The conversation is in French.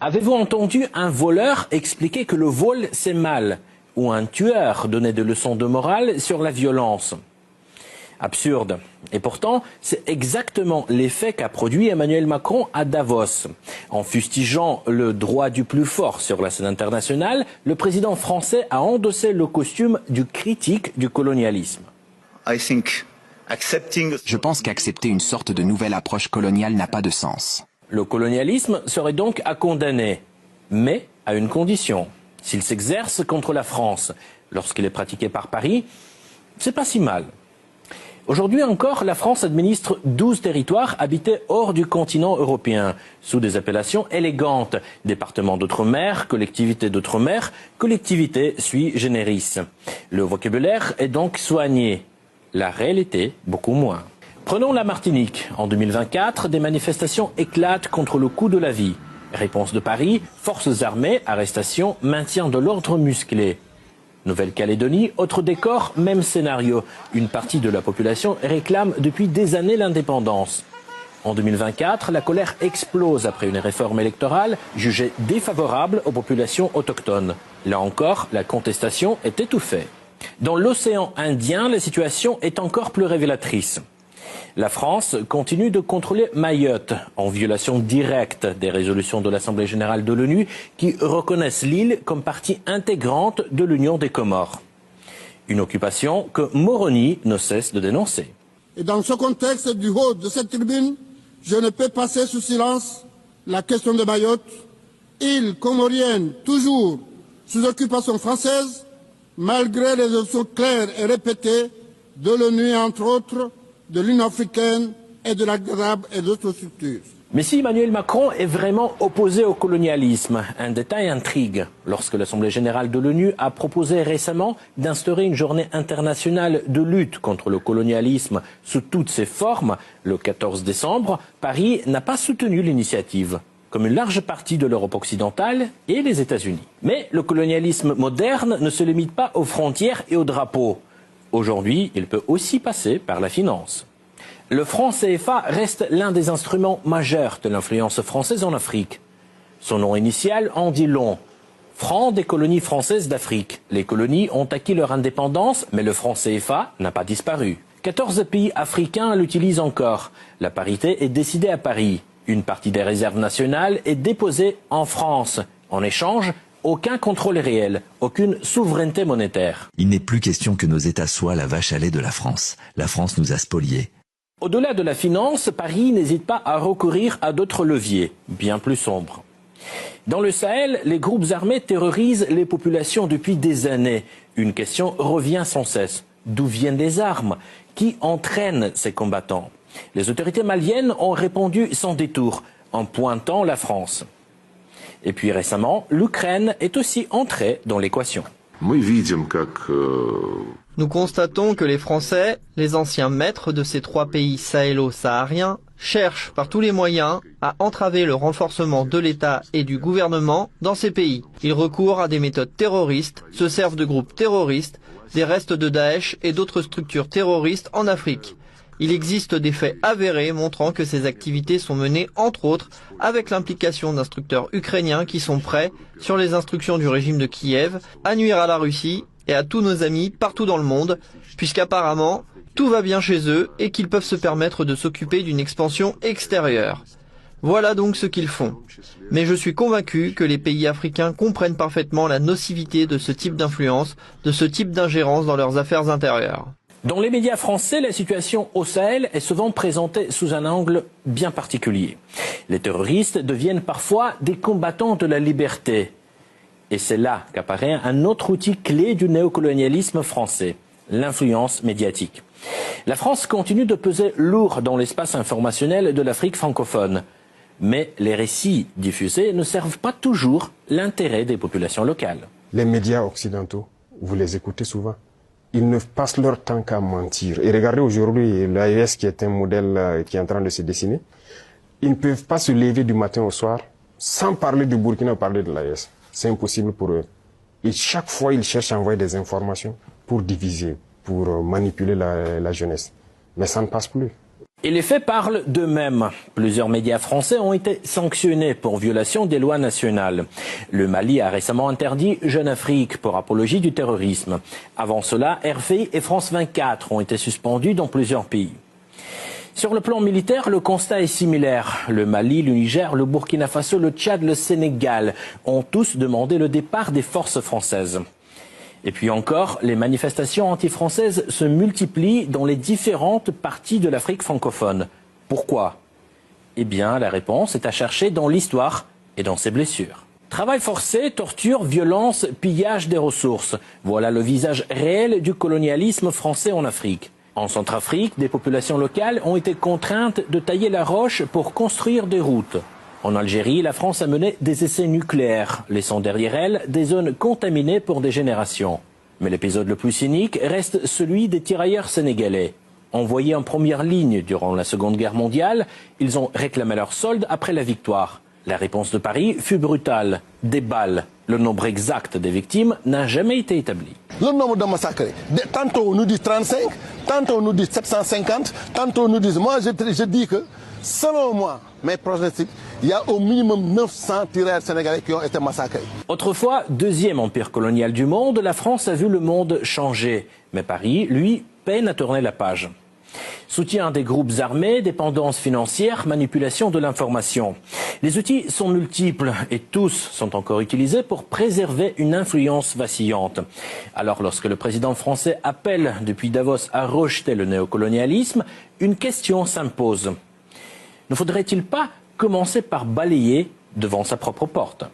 Avez-vous entendu un voleur expliquer que le vol c'est mal, ou un tueur donner des leçons de morale sur la violence? Absurde. Et pourtant, c'est exactement l'effet qu'a produit Emmanuel Macron à Davos. En fustigeant le droit du plus fort sur la scène internationale, le président français a endossé le costume du critique du colonialisme. Je pense qu'accepter une sorte de nouvelle approche coloniale n'a pas de sens. Le colonialisme serait donc à condamner, mais à une condition. S'il s'exerce contre la France, lorsqu'il est pratiqué par Paris, c'est pas si mal. Aujourd'hui encore, la France administre 12 territoires habités hors du continent européen, sous des appellations élégantes, départements d'outre-mer, collectivités d'outre-mer, collectivités sui generis. Le vocabulaire est donc soigné, la réalité beaucoup moins. Prenons la Martinique. En 2024, des manifestations éclatent contre le coût de la vie. Réponse de Paris, forces armées, arrestations, maintien de l'ordre musclé. Nouvelle-Calédonie, autre décor, même scénario. Une partie de la population réclame depuis des années l'indépendance. En 2024, la colère explose après une réforme électorale jugée défavorable aux populations autochtones. Là encore, la contestation est étouffée. Dans l'océan Indien, la situation est encore plus révélatrice. La France continue de contrôler Mayotte, en violation directe des résolutions de l'Assemblée générale de l'ONU qui reconnaissent l'île comme partie intégrante de l'Union des Comores. Une occupation que Moroni ne cesse de dénoncer. Et dans ce contexte du haut de cette tribune, je ne peux passer sous silence la question de Mayotte, île comorienne toujours sous occupation française, malgré les options claires et répétées de l'ONU, entre autres, de l'Union africaine et de la GRAB et d'autres structures. Mais si Emmanuel Macron est vraiment opposé au colonialisme, un détail intrigue. Lorsque l'Assemblée générale de l'ONU a proposé récemment d'instaurer une journée internationale de lutte contre le colonialisme sous toutes ses formes, le 14 décembre, Paris n'a pas soutenu l'initiative, comme une large partie de l'Europe occidentale et les États-Unis. Mais le colonialisme moderne ne se limite pas aux frontières et aux drapeaux. Aujourd'hui, il peut aussi passer par la finance. Le franc CFA reste l'un des instruments majeurs de l'influence française en Afrique. Son nom initial en dit long. Franc des colonies françaises d'Afrique. Les colonies ont acquis leur indépendance, mais le franc CFA n'a pas disparu. 14 pays africains l'utilisent encore. La parité est décidée à Paris. Une partie des réserves nationales est déposée en France. En échange, aucun contrôle réel, aucune souveraineté monétaire. Il n'est plus question que nos États soient la vache à lait de la France. La France nous a spoliés. Au-delà de la finance, Paris n'hésite pas à recourir à d'autres leviers, bien plus sombres. Dans le Sahel, les groupes armés terrorisent les populations depuis des années. Une question revient sans cesse. D'où viennent les armes? Qui entraîne ces combattants? Les autorités maliennes ont répondu sans détour, en pointant la France. Et puis récemment, l'Ukraine est aussi entrée dans l'équation. Nous constatons que les Français, les anciens maîtres de ces trois pays sahélo-sahariens, cherchent par tous les moyens à entraver le renforcement de l'État et du gouvernement dans ces pays. Ils recourent à des méthodes terroristes, se servent de groupes terroristes, des restes de Daesh et d'autres structures terroristes en Afrique. Il existe des faits avérés montrant que ces activités sont menées, entre autres, avec l'implication d'instructeurs ukrainiens qui sont prêts, sur les instructions du régime de Kiev, à nuire à la Russie et à tous nos amis partout dans le monde, puisqu'apparemment, tout va bien chez eux et qu'ils peuvent se permettre de s'occuper d'une expansion extérieure. Voilà donc ce qu'ils font. Mais je suis convaincu que les pays africains comprennent parfaitement la nocivité de ce type d'influence, de ce type d'ingérence dans leurs affaires intérieures. Dans les médias français, la situation au Sahel est souvent présentée sous un angle bien particulier. Les terroristes deviennent parfois des combattants de la liberté. Et c'est là qu'apparaît un autre outil clé du néocolonialisme français, l'influence médiatique. La France continue de peser lourd dans l'espace informationnel de l'Afrique francophone. Mais les récits diffusés ne servent pas toujours l'intérêt des populations locales. Les médias occidentaux, vous les écoutez souvent. Ils ne passent leur temps qu'à mentir. Et regardez aujourd'hui l'AES qui est un modèle qui est en train de se dessiner. Ils ne peuvent pas se lever du matin au soir sans parler du Burkina ou parler de l'AES. C'est impossible pour eux. Et chaque fois, ils cherchent à envoyer des informations pour diviser, pour manipuler la jeunesse. Mais ça ne passe plus. Et les faits parlent d'eux-mêmes. Plusieurs médias français ont été sanctionnés pour violation des lois nationales. Le Mali a récemment interdit Jeune Afrique pour apologie du terrorisme. Avant cela, RFI et France 24 ont été suspendus dans plusieurs pays. Sur le plan militaire, le constat est similaire. Le Mali, le Niger, le Burkina Faso, le Tchad, le Sénégal ont tous demandé le départ des forces françaises. Et puis encore, les manifestations anti-françaises se multiplient dans les différentes parties de l'Afrique francophone. Pourquoi? Eh bien, la réponse est à chercher dans l'histoire et dans ses blessures. Travail forcé, torture, violence, pillage des ressources. Voilà le visage réel du colonialisme français en Afrique. En Centrafrique, des populations locales ont été contraintes de tailler la roche pour construire des routes. En Algérie, la France a mené des essais nucléaires, laissant derrière elle des zones contaminées pour des générations. Mais l'épisode le plus cynique reste celui des tirailleurs sénégalais. Envoyés en première ligne durant la Seconde Guerre mondiale, ils ont réclamé leur solde après la victoire. La réponse de Paris fut brutale, des balles. Le nombre exact des victimes n'a jamais été établi. Le nombre de massacres, tantôt on nous dit 35, tantôt on nous dit 750, tantôt on nous dit... Moi je dis que, selon moi, mes pronostics, il y a au minimum 900 tirailleurs sénégalais qui ont été massacrés. Autrefois, deuxième empire colonial du monde, la France a vu le monde changer. Mais Paris, lui, peine à tourner la page. Soutien des groupes armés, dépendance financière, manipulation de l'information. Les outils sont multiples et tous sont encore utilisés pour préserver une influence vacillante. Alors lorsque le président français appelle depuis Davos à rejeter le néocolonialisme, une question s'impose. Ne faudrait-il pas commencer par balayer devant sa propre porte ?